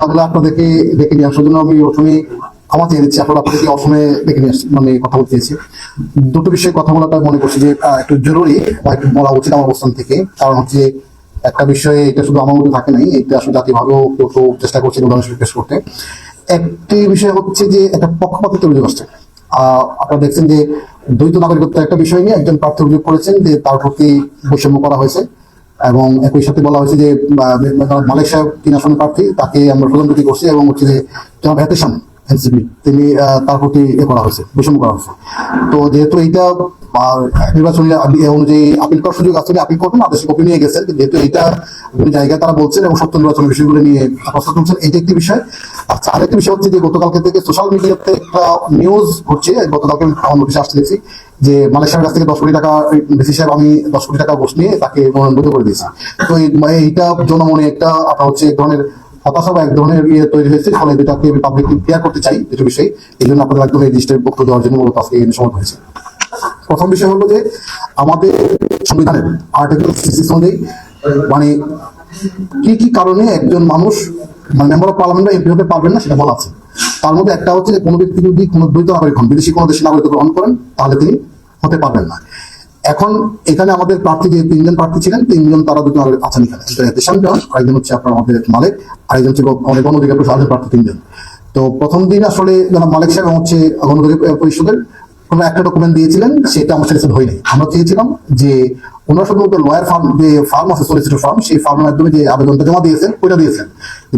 তাহলে আপনাদেরকে ডেকে নিয়ে আসার জন্য আমি প্রথমে ক্ষমা চেয়ে নিচ্ছি। আপনারা আপনাদেরকে অসমে ডেকে নিয়ে আসছি, মানে কথা বলতে চেয়েছি। দুটো বিষয়ে কথা বলাটা মনে করছি যে একটু জরুরি বা একটু বলা উচিত আমার অবস্থান থেকে। কারণ হচ্ছে একটা বিষয়ে এটা শুধু আমার মধ্যে থাকে নাই, এটা আসলে জাতীয়ভাবেও কেউ কেউ চেষ্টা করছে উদাহরণ পেশ করতে। একটি বিষয় হচ্ছে যে একটা পক্ষপাতিত্ব অভিযোগ আসছে। আপনারা দেখছেন যে দ্বৈত নাগরিকত্বের একটা বিষয় নিয়ে একজন প্রার্থী অভিযোগ করেছেন যে তার প্রতি বৈষম্য করা হয়েছে, এবং একই সাথে বলা হয়েছে যে মালিক সাহেব 3 আসনের প্রার্থী, তাকে আমরা প্রধানমন্ত্রী করছি, এবং হচ্ছে যে জনাব হেতেশাম এনসিপি তিনি তার প্রতি করা হয়েছে, বৈষম্য করা হয়েছে। তো যেহেতু এইটা নির্বাচনী অনুযায়ী আপিল করার সুযোগ আছে, আপিল করবেন, আদেশে কপি নিয়ে গেছেন, যেহেতু এইটা বিভিন্ন জায়গায় তারা বলছেন এবং সত্য নির্বাচনের বিষয়গুলো নিয়ে প্রস্তাব করছেন, এইটা একটি বিষয়। আচ্ছা, আরেকটি বিষয় হচ্ছে যে গতকালকে থেকে সোশ্যাল মিডিয়াতে একটা নিউজ হচ্ছে, গতকালকে আমার নোটিশে আসতে দেখছি যে মালয়েশিয়ার কাছ থেকে 10 কোটি টাকা ডিসি সাহেব আমি 10 কোটি টাকা ঘুষ নিয়ে তাকে মনোনয়ন করে দিয়েছি। তো এইটা জনমনে একটা আপনার হচ্ছে এক ধরনের হতাশা বা এক ধরনের তৈরি হয়েছে, ফলে যেটাকে আমি পাবলিক ক্লিয়ার করতে চাই যেটা বিষয়। এই জন্য আপনাদের একদম এই দৃষ্টির বক্তব্য দেওয়ার জন্য মূলত আজকে সময় হয়েছে। প্রথম বিষয় হলো যে আমাদের সংবিধানের আর্টিকেল 66 অনুযায়ী মানে কি কি কারণে একজন মানুষ মানে মেম্বার অফ পার্লামেন্ট বা এমপি হতে পারবেন না সেটা বলা আছে। তার মধ্যে একটা হচ্ছে যে কোনো ব্যক্তি যদি কোনো দ্বৈত নাগরিক হন, বিদেশি কোনো দেশের নাগরিকত্ব গ্রহণ করেন, তাহলে তিনি হতে পারবেন না। এখন এখানে আমাদের প্রার্থী যে 3 জন প্রার্থী ছিলেন, 3 জন তারা দুটো নাগরিক আছেন এখানে, দেশান আরেকজন হচ্ছে আপনার আমাদের মালিক, আরেকজন হচ্ছে আমাদের গণ অধিকার পরিষদের প্রার্থী 3 জন। তো প্রথম দিন আসলে যারা মালিক সাহেব হচ্ছে গণ অধিকার পরিষদের কোনো একটা ডকুমেন্ট দিয়েছিলেন, সেটা আমার সাথে হয়নি। আমরা চেয়েছিলাম যে ওনারা শুধুমাত্র লয়ার ফার্ম, যে ফার্ম আছে সলিসিটর ফার্ম, সেই ফার্মের মাধ্যমে যে আবেদনটা জমা দিয়েছেন ওইটা দিয়েছেন।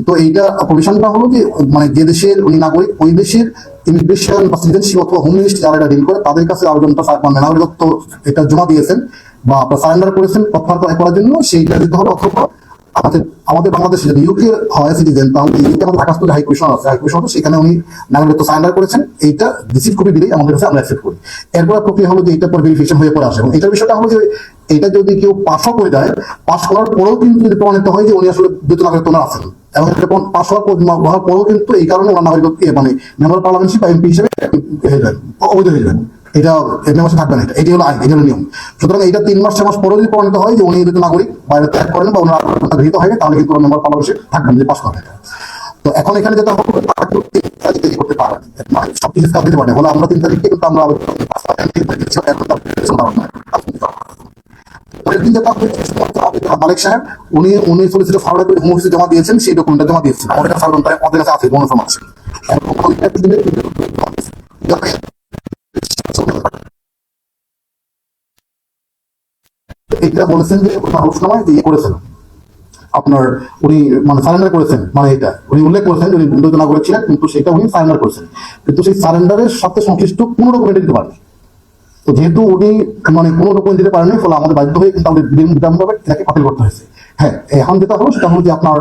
তো এইটা প্রভিশনটা হলো যে মানে যে দেশের উনি নাগরিক, ওই দেশের ইমিগ্রেশন বা সিটিজেনশিপ অথবা হোম মিনিস্ট্রি যারা এটা ডিল করে তাদের কাছে আবেদনটা মানে নাগরিকত্ব এটা জমা দিয়েছেন বা আপনার সারেন্ডার করেছেন প্রত্যাহার করার জন্য, সেইটা দিতে হবে। অথবা আমাদের বাংলাদেশে যদি ইউকে হয় সিটিজেন, তাহলে ইউকে আমাদের ঢাকা হাই কমিশন আছে, হাই কমিশন সেখানে উনি নাগরিকত্ব সারেন্ডার করেছেন, এইটা রিসিভ কপি দিলেই আমাদের কাছে আমরা অ্যাকসেপ্ট করি। এরপর প্রক্রিয়া হলো যে এটা পর ভেরিফিকেশন হয়ে পরে আসে, এবং এটার বিষয়টা হলো যে এটা যদি কেউ পাসও করে দেয়, পাস করার পরেও কিন্তু যদি প্রমাণিত হয় যে উনি আসলে দ্বৈত নাগরিকত্ব না আছেন, এবং পাস হওয়ার পরেও কিন্তু এই কারণে ওনার নাগরিকত্ব মানে মেম্বার পার্লামেন্ট বা এমপি হিসেবে অবৈধ হয়ে যাবেন, এটা মেম্বারশিপ থাকবে না। এটি হলো আইন, এটি হলো নিয়ম। সুতরাং এটা 3 মাস 6 মাস পরেও যদি প্রমাণিত হয় যে উনি যদি নাগরিক বাইরে ত্যাগ করেন বা ওনার গৃহীত হয়, তাহলে কিন্তু মেম্বার পার্লামেন্টে থাকবেন যদি পাস করেন। তো এখন এখানে যেটা হবে করতে পারেন, সবকিছু দিতে পারে হলো আমরা 3 তারিখে কিন্তু আমরা মালিক সাহেব উনি সলিসিটর ফার্মে হোম অফিসে জমা দিয়েছেন, সেই ডকুমেন্টটা জমা দিয়েছেন আমাদের কাছে, আমাদের কাছে আছে কোনো ফর্ম আছে। এটা বলেছেন যে আলোচনায় যে করেছেন আপনার উনি মানে সারেন্ডার করেছেন, মানে এটা উনি উল্লেখ করেছেন উনি দ্বৈত নাগরিক ছিলেন, কিন্তু সেটা উনি সারেন্ডার করেছেন, কিন্তু সেই সারেন্ডারের সাথে সংশ্লিষ্ট কোনো ডকুমেন্ট দিতে পারেন। তো যেহেতু উনি মানে কোনো ডকুমেন্ট দিতে পারেনি, ফলে আমাদের বাধ্য হয়ে কিন্তু আমাদের বিধানভাবে এটাকে বাতিল করতে হয়েছে। হ্যাঁ, এখন যেটা হলো সেটা হলো যে আপনার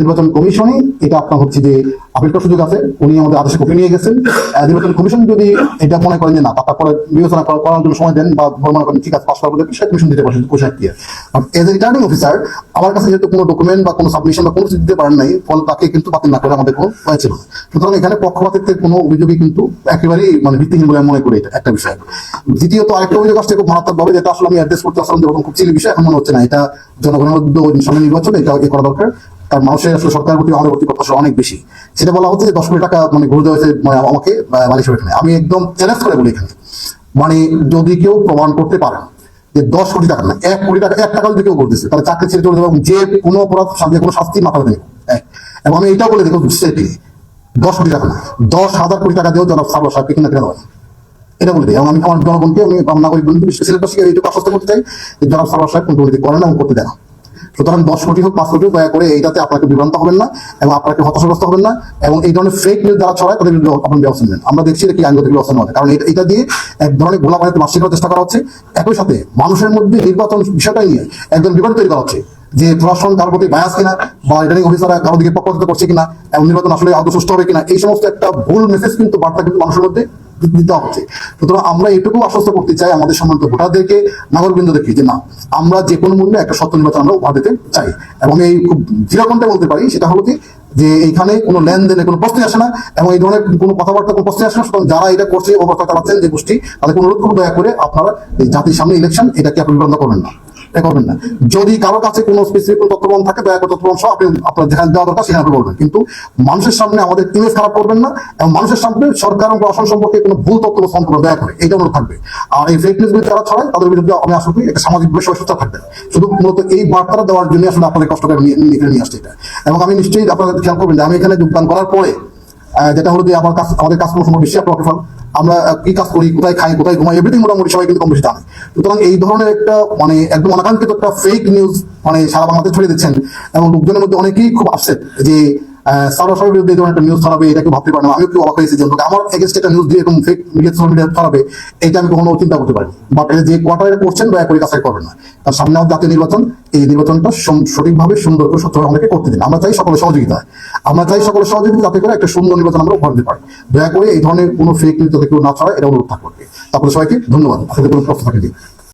নির্বাচন কমিশনই এটা আপনার হচ্ছে যে আপিল করার সুযোগ আছে, উনি আমাদের আদেশে কপি নিয়ে গেছেন। নির্বাচন কমিশন যদি এটা মনে করেন যে না, তারপরে বিবেচনা করার জন্য সময় দেন বা মনে করেন ঠিক আছে পাস করার পরে বিষয় কমিশন দিতে পারেন question clear. As a returning officer আমার কাছে যেহেতু কোনো ডকুমেন্ট বা কোনো সাবমিশন বা কোনো কিছু দিতে পারেন নাই, ফলে তাকে কিন্তু বাতিল না করে আমাদের কোনো উপায় ছিল। সুতরাং এখানে পক্ষপাতিত্বের কোনো অভিযোগই কিন্তু একেবারেই মানে ভিত্তিহীন বলে মনে করি, এটা একটা বিষয়। দ্বিতীয়ত আরেকটা অভিযোগ আসছে খুব মারাত্মক ভাবে, যেটা আসলে আমি অ্যাড্রেস করতে আসলাম যখন খুব চিলি বিষয়, এখন মনে হচ্ছে না এটা জনগণের মধ্যে সামনে নির্বাচন এটা করা দরকার, তার মানুষের আসলে সরকারের প্রতি আমাদের প্রতি প্রত্যাশা অনেক বেশি। সেটা বলা হচ্ছে যে 10 কোটি টাকা মানে ঘুরে দেওয়া হয়েছে আমাকে মালিক সাহেব। আমি একদম চ্যালেঞ্জ করে বলি এখানে, মানে যদি কেউ প্রমাণ করতে পারে যে 10 কোটি টাকা না 1 কোটি টাকা, 1 টাকা যদি কেউ করতেছে, তাহলে চাকরি ছেড়ে চলে যাবে, এবং যে কোনো অপরাধ সামনে কোনো শাস্তি মাথা নেই। এবং আমি এটাও বলে দেখো 10 কোটি টাকা না 10,000 কোটি টাকা দিয়েও জনাব সারওয়ার সাহেবকে কিনা দেওয়া হয়, এটা বলে দিই। এবং আমি আমার জনগণকে আমি নাগরিক বন্ধু সিলেবাসকে এইটুকু আশ্বস্ত করতে চাই যে জনাব সারওয়ার সাহেব কোনো দুর্নীতি করেন না এবং করতে দেন না। সুতরাং 10 কোটি হোক 5 কোটি হোক, দয়া করে এইটাতে আপনাকে বিভ্রান্ত হবেন না এবং আপনাকে হতাশাগ্রস্ত হবেন না, এবং এই ধরনের ফেক নিউজ যারা ছড়ায় তাদের বিরুদ্ধে আপনার ব্যবস্থা নেবেন। আমরা দেখছি কি আইনগত ব্যবস্থা নেওয়া, কারণ এটা দিয়ে এক ধরনের গোলা বানাতে মাসিক করার চেষ্টা করা হচ্ছে। একই সাথে মানুষের মধ্যে নির্বাচন বিষয়টাই নিয়ে একজন বিভ্রান্ত তৈরি করা হচ্ছে যে প্রশাসন কারোর প্রতি বায়াস কিনা বা রিটার্নিং অফিসাররা কারোর দিকে পক্ষপাতিত্ব করছে কিনা, এবং নির্বাচন আসলে আদৌ সুষ্ঠু হবে কিনা, এই সমস্ত একটা ভুল মেসেজ কিন্তু বার্তা কিন্তু মানুষের মধ্যে দিতে হচ্ছে। সুতরাং আমরা এটুকু আশ্বস্ত করতে চাই আমাদের সম্মানিত ভোটারদেরকে, নাগরিকবৃন্দদেরকে, যে না, আমরা যে কোনো মূল্যে একটা সত্য নির্বাচন আমরা উপহার দিতে চাই। এবং এই খুব দৃঢ়কণ্ঠে বলতে পারি সেটা হলো কি যে এইখানে কোনো লেনদেনে কোনো প্রশ্নই আসে না, এবং এই ধরনের কোনো কথাবার্তা কোনো প্রশ্নই আসে না। সুতরাং যারা এটা করছে অবস্থা চালাচ্ছেন যে গোষ্ঠী, তাদেরকে অনুরোধ করবো দয়া করে আপনারা এই জাতির সামনে ইলেকশন এটাকে আপনি বিভ্রান্ত করবেন না। এটা করবেন না। যদি কারো কাছে কোনো স্পেসিফিক কোনো তথ্য প্রমাণ থাকে, দয়া করে তথ্য প্রমাণ সহ আপনি আপনার যেখানে দেওয়া দরকার সেখানে আপনি বলবেন, কিন্তু মানুষের সামনে আমাদের ইমেজ খারাপ করবেন না, এবং মানুষের সামনে সরকার এবং প্রশাসন সম্পর্কে কোনো ভুল তথ্য উপস্থাপন করবেন দয়া করে, এইটা অনুরোধ থাকবে। আর এই ফেক নিউজ যারা ছড়ায় তাদের বিরুদ্ধে আমি আশা করি একটা সামাজিকভাবে সোচ্চার থাকবে। শুধু মূলত এই বার্তাটা দেওয়ার জন্য আসলে আপনাদের কষ্ট করে এখানে নিয়ে আসছে এটা। এবং আমি নিশ্চয়ই আপনারা খেয়াল করবেন যে আমি এখানে যোগদান করার পরে যেটা হলো যে আমাদের কাজ কোনো সময় বেশি ওয়াকিফল, আমরা কি কাজ করি, কোথায় খাই, কোথায় ঘুমাই, এভরিথিং মোটামুটি সবাই কিন্তু কম বেশি জানে। সুতরাং এই ধরনের একটা মানে একদম অনাকাঙ্ক্ষিত একটা ফেক নিউজ মানে সারা বাংলাদেশ ছড়িয়ে দিচ্ছেন, এবং লোকজনের মধ্যে অনেকেই খুব আপসেট যে সরাসরি বিরুদ্ধে এই ধরনের একটা নিউজ ছড়াবে, এটা কেউ ভাবতে পারে না। আমি একটু অবাক হয়েছি যে আমার এগেনস্ট একটা নিউজ দিয়ে এরকম ফেক সোশ্যাল মিডিয়া ছড়াবে, এটা আমি কখনো চিন্তা করতে পারিনি। বাট যে কোয়ার্টারে করছেন দয়া করে কাজটা করবেন না, কারণ সামনে আমাদের জাতীয় নির্বাচন, এই নির্বাচনটা সঠিকভাবে সুন্দর করে স্বচ্ছভাবে আমাদেরকে করতে দিন। আমরা চাই সকলের সহযোগিতা, যাতে করে একটা সুন্দর নির্বাচন আমরা উপহার দিতে পারি। দয়া করে এই ধরনের কোনো ফেক নিউজ যাতে কেউ না ছড়ায়, এটা অনুরোধ থাকবে। তারপরে সবাইকে ধন্যবাদ। আপনাদের কোনো প্রশ্ন থাকে